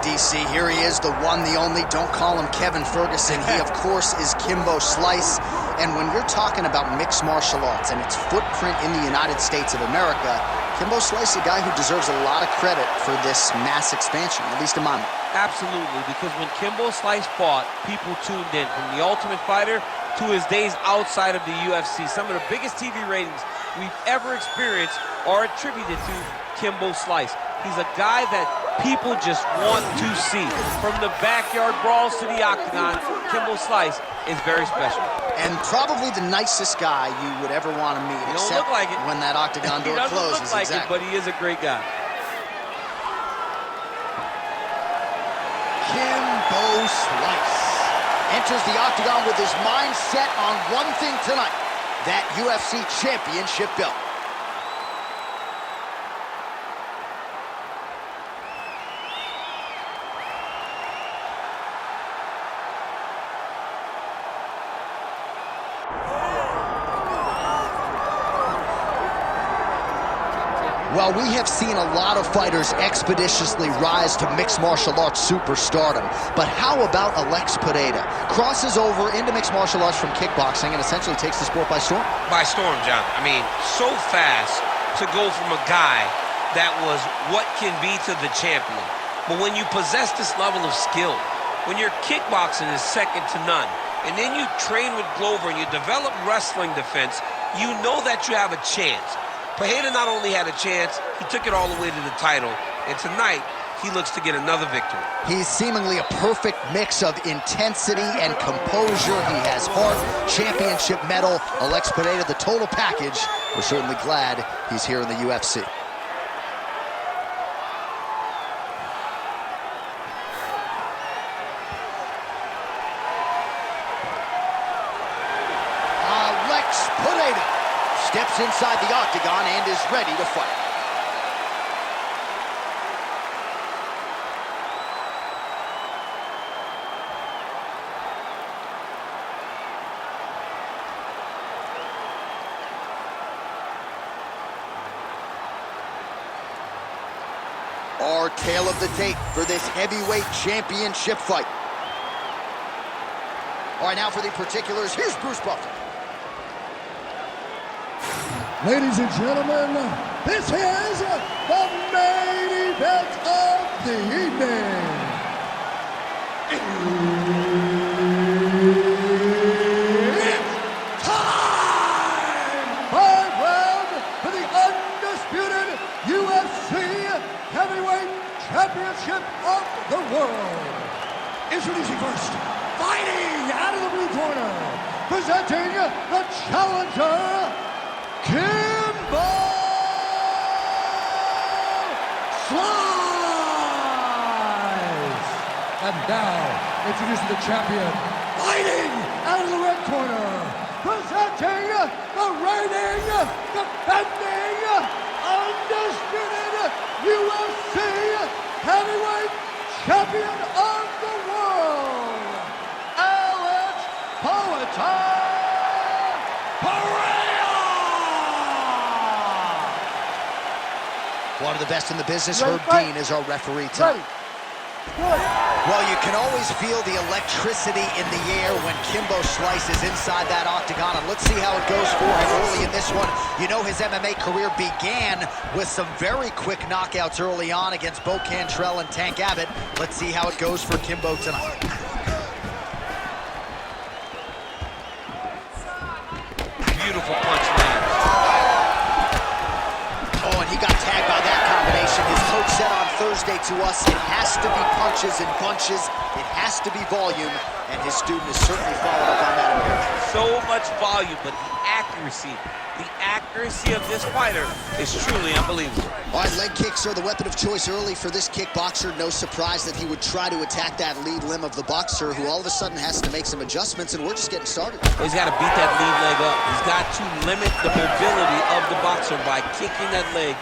right, DC. Here he is, the one, the only. Don't call him Kevin Ferguson. He, of course, is Kimbo Slice. And when you're talking about mixed martial arts and its footprint in the United States of America, Kimbo Slice is a guy who deserves a lot of credit for this mass expansion, at least in my mind. Absolutely, because when Kimbo Slice fought, people tuned in. From The Ultimate Fighter to his days outside of the UFC, some of the biggest TV ratings we've ever experienced are attributed to Kimbo Slice. He's a guy that people just want to see. From the backyard brawls to the octagon, Kimbo Slice is very special. And probably the nicest guy you would ever want to meet. He don't look like it. When that octagon door closes. He doesn't look like it, but he is a great guy. Kimbo Slice enters the octagon with his mind set on one thing tonight, that UFC championship belt. Well, we have seen a lot of fighters expeditiously rise to mixed martial arts superstardom. But how about Alex Pereira? Crosses over into mixed martial arts from kickboxing and essentially takes the sport by storm? By storm, John. I mean, so fast to go from a guy that was what can be to the champion. But when you possess this level of skill, when your kickboxing is second to none, and then you train with Glover and you develop wrestling defense, you know that you have a chance. Pereira not only had a chance, he took it all the way to the title, and tonight, he looks to get another victory. He's seemingly a perfect mix of intensity and composure. He has heart, championship medal, Alex Pereira, the total package. We're certainly glad he's here in the UFC. Alex Pereira steps inside the octagon and is ready to fight. Our tale of the tape for this heavyweight championship fight. All right, now for the particulars, here's Bruce Buffer. Ladies and gentlemen, this is the main event of the evening. It's time! 5 round for the undisputed UFC Heavyweight Championship of the world. Introducing first, fighting out of the blue corner, presenting the challenger, Kimbo Slice! And now, introducing the champion, fighting out of the red corner, presenting the reigning, defending, undisputed UFC Heavyweight Champion of the world, Alex Pereira! One of the best in the business, Herb Dean, is our referee tonight. Well, you can always feel the electricity in the air when Kimbo Slice is inside that octagon, and let's see how it goes for him early in this one. You know, his MMA career began with some very quick knockouts early on against Bo Cantrell and Tank Abbott. Let's see how it goes for Kimbo tonight. Beautiful punch lands. Oh, and he got tagged by that combination. His coach said on Thursday to us, it has to be punches and bunches. It has to be volume, and his student has certainly followed up on that. So much volume, but the accuracy of this fighter is truly unbelievable. All right, leg kicks are the weapon of choice early for this kickboxer. No surprise that he would try to attack that lead limb of the boxer, who all of a sudden has to make some adjustments, and we're just getting started. He's got to beat that lead leg up. He's got to limit the mobility of the boxer by kicking that leg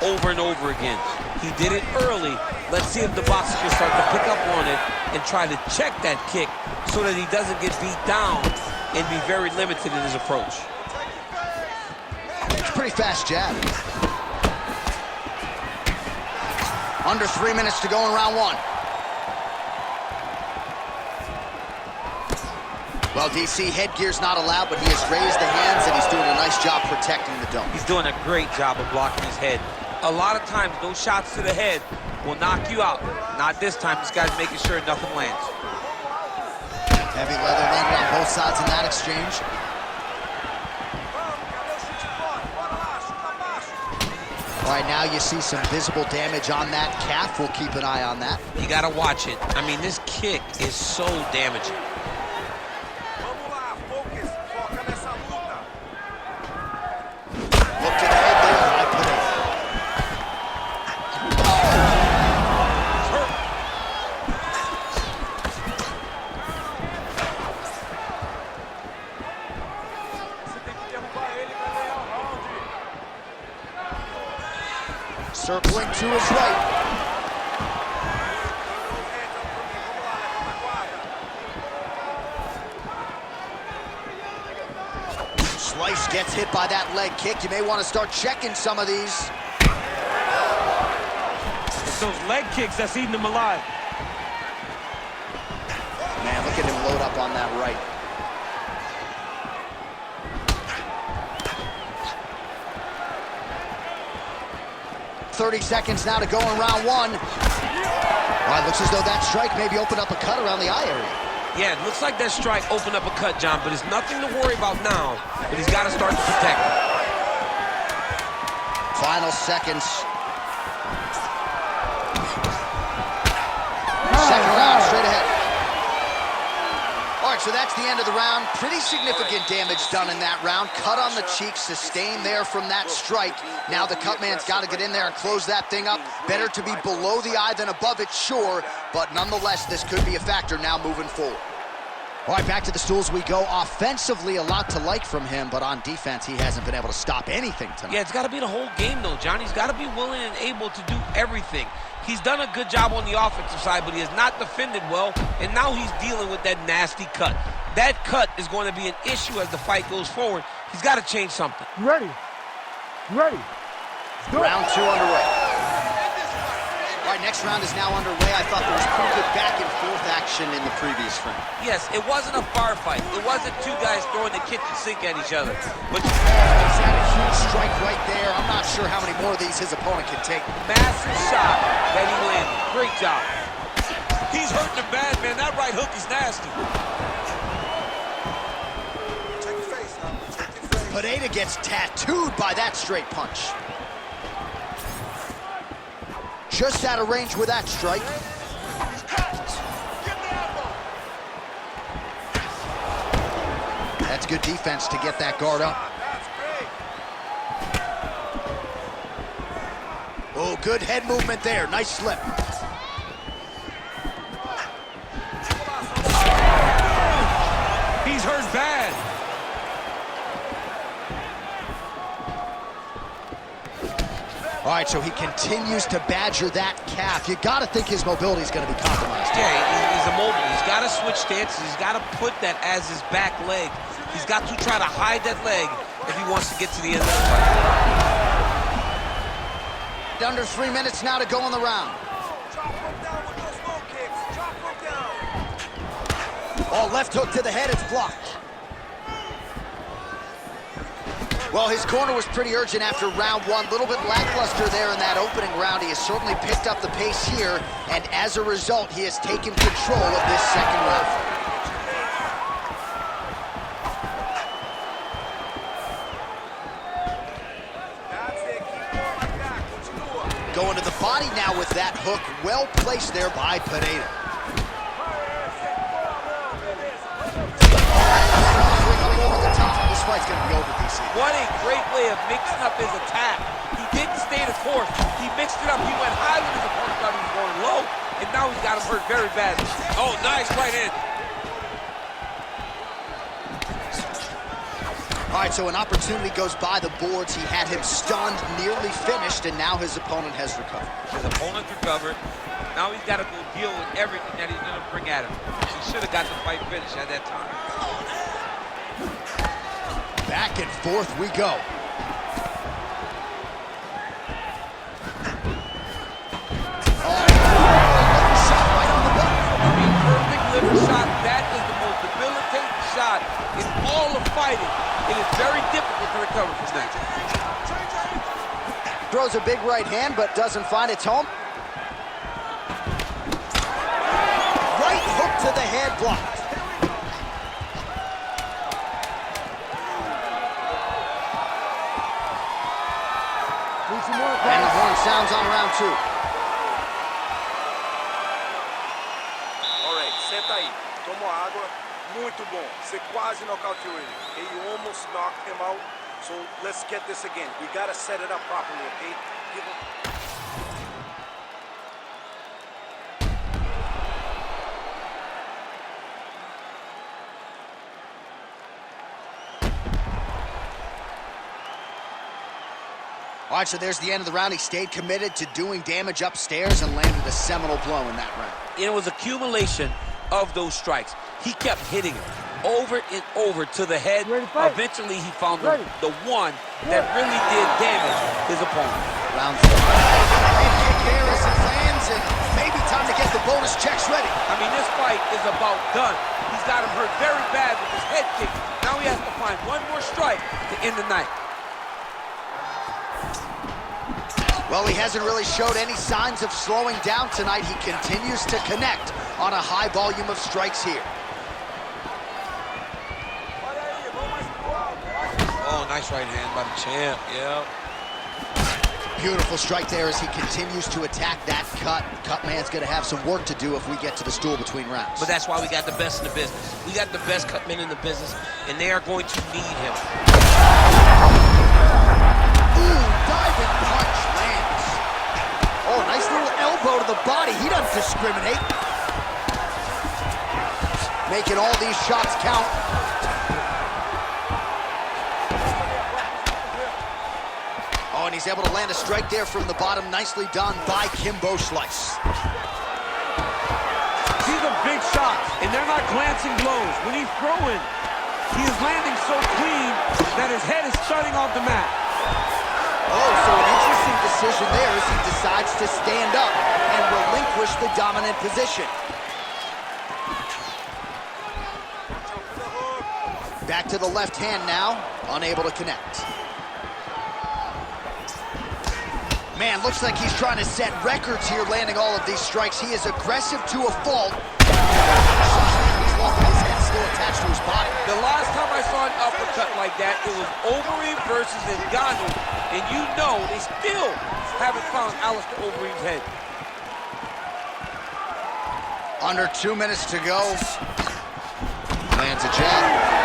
over and over again. He did it early. Let's see if the boxer can start to pick up on it and try to check that kick so that he doesn't get beat down and be very limited in his approach. It's a pretty fast jab. Under 3 minutes to go in round one. Well, DC, headgear's not allowed, but he has raised the hands, and he's doing a nice job protecting the dome. He's doing a great job of blocking his head. A lot of times, those shots to the head will knock you out. Not this time. This guy's making sure nothing lands. Heavy leather landed on both sides in that exchange. All right, now you see some visible damage on that calf. We'll keep an eye on that. You got to watch it. I mean, this kick is so damaging. Look to the head there by Pereira. Circling to his right. Slice gets hit by that leg kick. You may want to start checking some of these. It's those leg kicks that's eating him alive. Man, look at him load up on that right. .30 seconds now to go in round one. All right, looks as though that strike maybe opened up a cut around the eye area. Yeah, it looks like that strike opened up a cut, John, but it's nothing to worry about now, but he's got to start to protect it. Final seconds. Second round, straight ahead. All right, so that's the end of the round. Pretty significant damage done in that round. Cut on the cheek, sustained there from that strike. Now the cut man's got to get in there and close that thing up. Better to be below the eye than above it, sure, but nonetheless, this could be a factor now moving forward. All right, back to the stools we go. Offensively, a lot to like from him, but on defense, he hasn't been able to stop anything tonight. Yeah, it's got to be the whole game, though, John. He's got to be willing and able to do everything. He's done a good job on the offensive side, but he has not defended well, and now he's dealing with that nasty cut. That cut is going to be an issue as the fight goes forward. He's got to change something. You ready? You ready? Round two underway. All right, next round is now underway. I thought there was pretty good back and forth action in the previous round. Yes, it wasn't a bar fight. It wasn't two guys throwing the kitchen sink at each other. But He's had a huge strike right there. I'm not sure how many more of these his opponent can take. massive shot that he landed. Great job. He's hurting him bad, man. That right hook is nasty. Pereira gets tattooed by that straight punch. Just out of range with that strike. That's good defense to get that guard up. Oh, good head movement there. Nice slip. He's hurt bad. All right, so he continues to badger that calf. You got to think his mobility is going to be compromised. Yeah, he's immobile. He's got to switch stances. He's got to put that as his back leg. He's got to try to hide that leg if he wants to get to the end of the fight. Under 3 minutes now to go in the round. Oh, left hook to the head, it's blocked. Well, his corner was pretty urgent after round one. A little bit lackluster there in that opening round. He has certainly picked up the pace here, and as a result, he has taken control of this second round. Going to the body now with that hook. Well placed there by Pereira. This fight's going to be over, DC. What a great way of mixing up his attack. He didn't stay the course. He mixed it up. He went high when his opponent thought he was going low, and now he's got him hurt very badly. Oh, nice right hand. All right, so an opportunity goes by the boards. He had him stunned, nearly finished, and now his opponent has recovered. His opponent recovered. Now he's got to go deal with everything that he's going to bring at him. He should have got the fight finished at that time. Back and forth we go. Shot right on the button. I mean, perfect liver shot. That is the most debilitating shot throws a big right hand, but doesn't find its home. Right hook to the head, blocked. And the horn sounds on round 2. All right, senta aí. Tomou água. Muito bom. Você quase nocauteou ele. Okay, you almost knocked him out. So let's get this again. We gotta set it up properly, okay? Give him... All right, so there's the end of the round. He stayed committed to doing damage upstairs and landed a seminal blow in that round. It was accumulation of those strikes. He kept hitting him over and over to the head. Eventually, he found the one that really did damage his opponent. Round 4. Big kick there as he lands, and maybe time to get the bonus checks ready. I mean, this fight is about done. He's got him hurt very bad with his head kick. Now he has to find one more strike to end the night. Well, he hasn't really showed any signs of slowing down tonight. He continues to connect on a high volume of strikes here. Oh, nice right hand by the champ, yeah. Beautiful strike there as he continues to attack that cut. Cut man's going to have some work to do if we get to the stool between rounds. But that's why we got the best in the business. We got the best cut men in the business, and they are going to need him. Ooh, diving punch lands. Oh, nice little elbow to the body. He doesn't discriminate. Making all these shots count. Oh, and he's able to land a strike there from the bottom. Nicely done by Kimbo Slice. These are big shots, and they're not glancing blows. When he's throwing, he is landing so clean that his head is starting off the mat. Oh, so an interesting decision there as he decides to stand up and relinquish the dominant position. Back to the left hand now, unable to connect. Man, looks like he's trying to set records here, landing all of these strikes. He is aggressive to a fault. He's walking his head still attached to his body. The last time I saw an uppercut like that, it was Overeem versus Ngannou. And you know they still haven't found Alistair Overeem's head. Under 2 minutes to go. Lands a jab.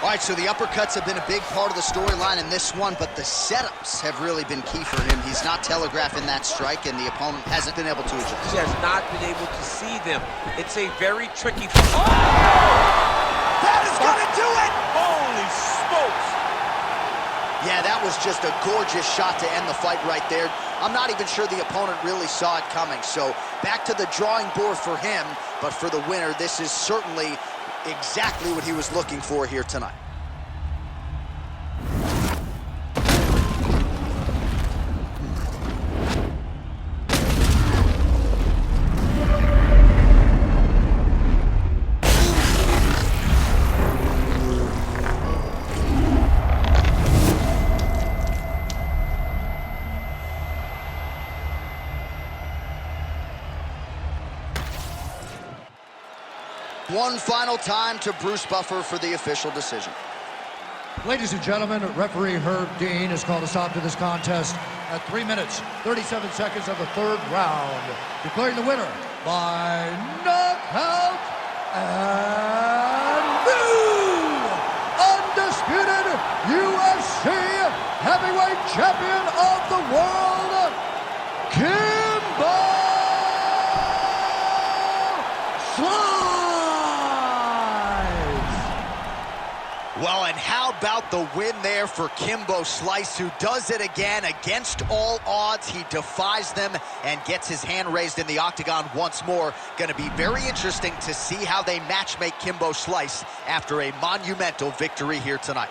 All right, so the uppercuts have been a big part of the storyline in this one, but the setups have really been key for him. He's not telegraphing that strike, and the opponent hasn't been able to adjust. He has not been able to see them. It's a very tricky fight. Oh! That is going to do it! Holy smokes! Yeah, that was just a gorgeous shot to end the fight right there. I'm not even sure the opponent really saw it coming. So back to the drawing board for him, but for the winner, this is certainly exactly what he was looking for here tonight. One final time to Bruce Buffer for the official decision. Ladies and gentlemen, referee Herb Dean has called a stop to this contest at 3 minutes, 37 seconds of the third round, declaring the winner by knockout and new undisputed UFC heavyweight champion of the world, Kimbo Slice. Well, and how about the win there for Kimbo Slice, who does it again against all odds. He defies them and gets his hand raised in the octagon once more. Going to be very interesting to see how they matchmake Kimbo Slice after a monumental victory here tonight.